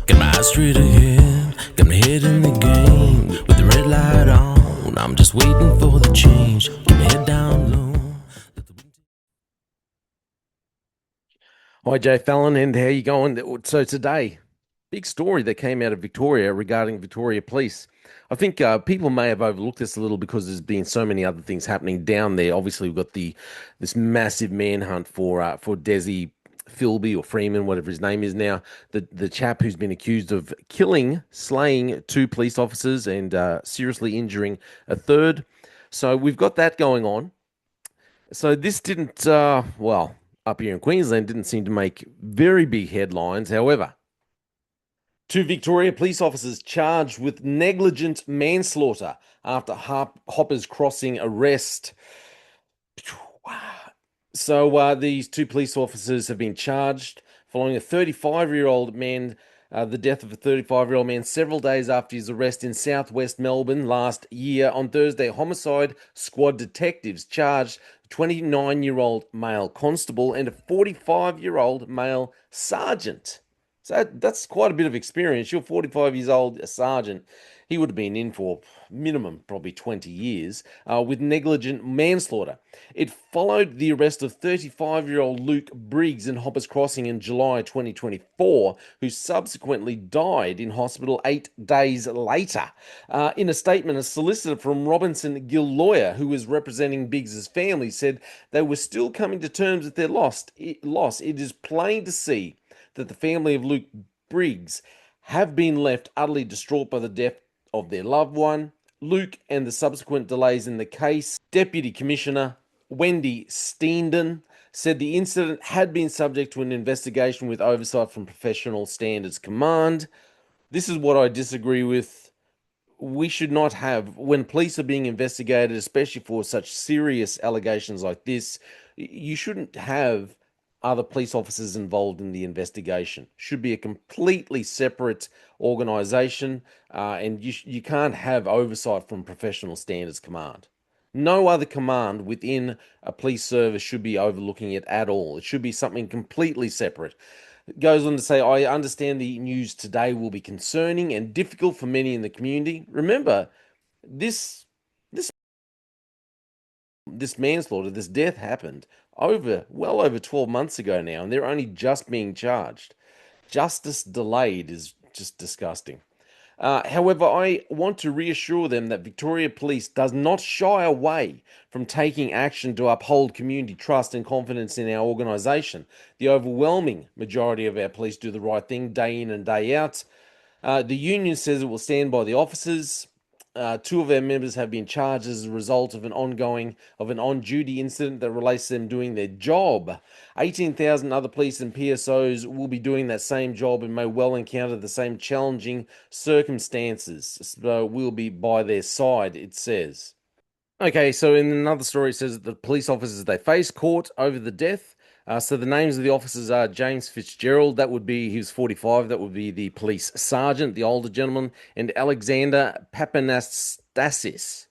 Got my eyes straight ahead, got my head in the game. With the red light on, I'm just waiting for the change. Keep my head down low. Hi, Jay Fallon, and how you going? So today, big story that came out of Victoria regarding Victoria Police. I think people may have overlooked this a little because there's been so many other things happening down there. Obviously, we've got this massive manhunt for Desi Philby or Freeman, whatever his name is now, the chap who's been accused of slaying two police officers and seriously injuring a third. So we've got that going on. So this didn't, up here in Queensland, didn't seem to make very big headlines. However, two Victoria police officers charged with negligent manslaughter after Hoppers Crossing arrest. So these two police officers have been charged following a 35-year-old man, the death of a 35-year-old man several days after his arrest in southwest Melbourne last year. On Thursday, homicide squad detectives charged a 29-year-old male constable and a 45-year-old male sergeant. So that's quite a bit of experience. You're 45 years old, a sergeant. He would have been in for minimum probably 20 years with negligent manslaughter. It followed the arrest of 35-year-old Luke Briggs in Hoppers Crossing in July 2024, who subsequently died in hospital 8 days later. In a statement, a solicitor from Robinson Gill Lawyer, who was representing Biggs's family, said they were still coming to terms with their loss. It is plain to see that the family of Luke Briggs have been left utterly distraught by the death of their loved one. Luke and the subsequent delays in the case. Deputy Commissioner Wendy Steendon said the incident had been subject to an investigation with oversight from Professional Standards Command. This is what I disagree with. We should not have, when police are being investigated, especially for such serious allegations like this, you shouldn't have other police officers involved in the investigation. Should be a completely separate organization, and you can't have oversight from Professional Standards Command. No other command within a police service should be overlooking it at all. It should be something completely separate. It goes on to say, I understand the news today will be concerning and difficult for many in the community. Remember, this this this manslaughter, this death happened well over 12 months ago now, and they're only just being charged. Justice delayed is just disgusting. However, I want to reassure them that Victoria Police does not shy away from taking action to uphold community trust and confidence in our organisation. The overwhelming majority of our police do the right thing day in and day out. The union says it will stand by the officers. Two of our members have been charged as a result of an on-duty incident that relates to them doing their job. 18,000 other police and PSOs will be doing that same job and may well encounter the same challenging circumstances. So we'll be by their side, it says. Okay, so in another story, it says that the police officers they face court over the death. So the names of the officers are James Fitzgerald, he was 45, that would be the police sergeant, the older gentleman, and Alexander Pepinastasis.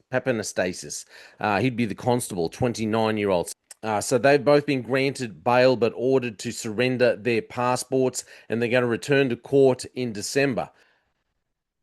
He'd be the constable, 29-year-old. So they've both been granted bail but ordered to surrender their passports, and they're going to return to court in December.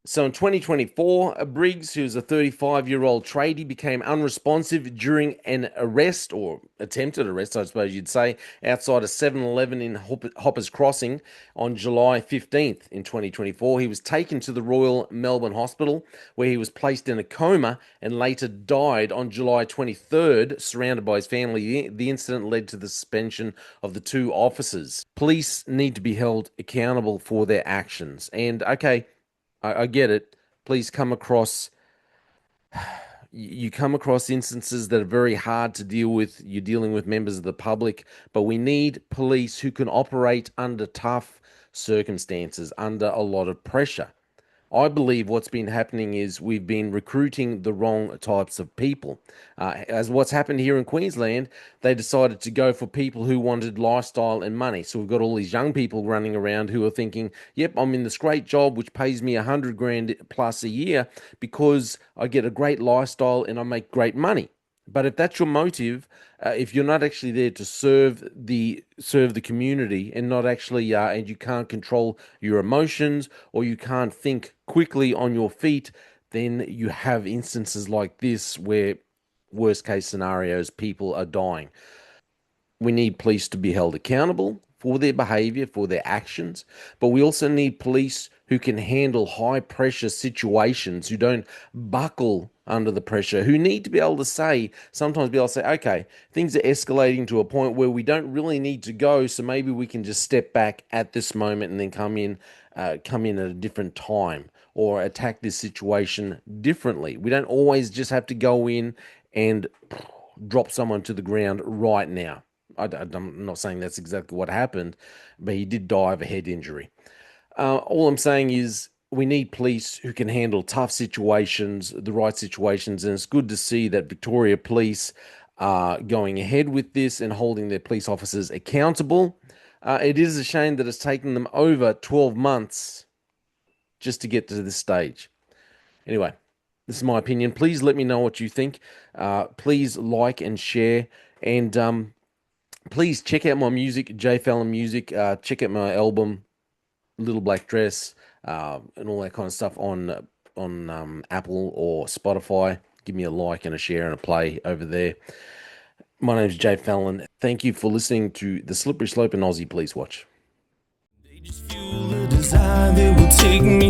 So in 2024, Briggs, who's a 35-year-old tradie, became unresponsive during an arrest, or attempted arrest, I suppose you'd say, outside a 7-Eleven in Hoppers Crossing on July 15th in 2024. He was taken to the Royal Melbourne Hospital, where he was placed in a coma and later died on July 23rd, surrounded by his family. The incident led to the suspension of the two officers. Police need to be held accountable for their actions. And, okay, I get it. Please you come across instances that are very hard to deal with. You're dealing with members of the public, but we need police who can operate under tough circumstances, under a lot of pressure. I believe what's been happening is we've been recruiting the wrong types of people. As what's happened here in Queensland, they decided to go for people who wanted lifestyle and money. So we've got all these young people running around who are thinking, yep, I'm in this great job which pays me 100 grand plus a year because I get a great lifestyle and I make great money. But if that's your motive, if you're not actually there to serve the community and not actually and you can't control your emotions or you can't think quickly on your feet, then you have instances like this where worst case scenarios people are dying. We need police to be held accountable for their behavior, for their actions, but we also need police who can handle high pressure situations, who don't buckle under the pressure, who need to be able to say, sometimes be able to say, okay, things are escalating to a point where we don't really need to go, so maybe we can just step back at this moment and then come in at a different time or attack this situation differently. We don't always just have to go in and drop someone to the ground right now. I'm not saying that's exactly what happened, but he did die of a head injury. All I'm saying is we need police who can handle tough situations, the right situations, and it's good to see that Victoria Police are going ahead with this and holding their police officers accountable. It is a shame that it's taken them over 12 months just to get to this stage. Anyway, this is my opinion. Please let me know what you think. Please like and share. And please check out my music, J Fallon Music. Check out my album, Little Black Dress, and all that kind of stuff on Apple or Spotify. Give me a like and a share and a play over there. My name's J Fallon. Thank you for listening to the Slippery Slope and Aussie Police Watch. They just fuel a desire that will take me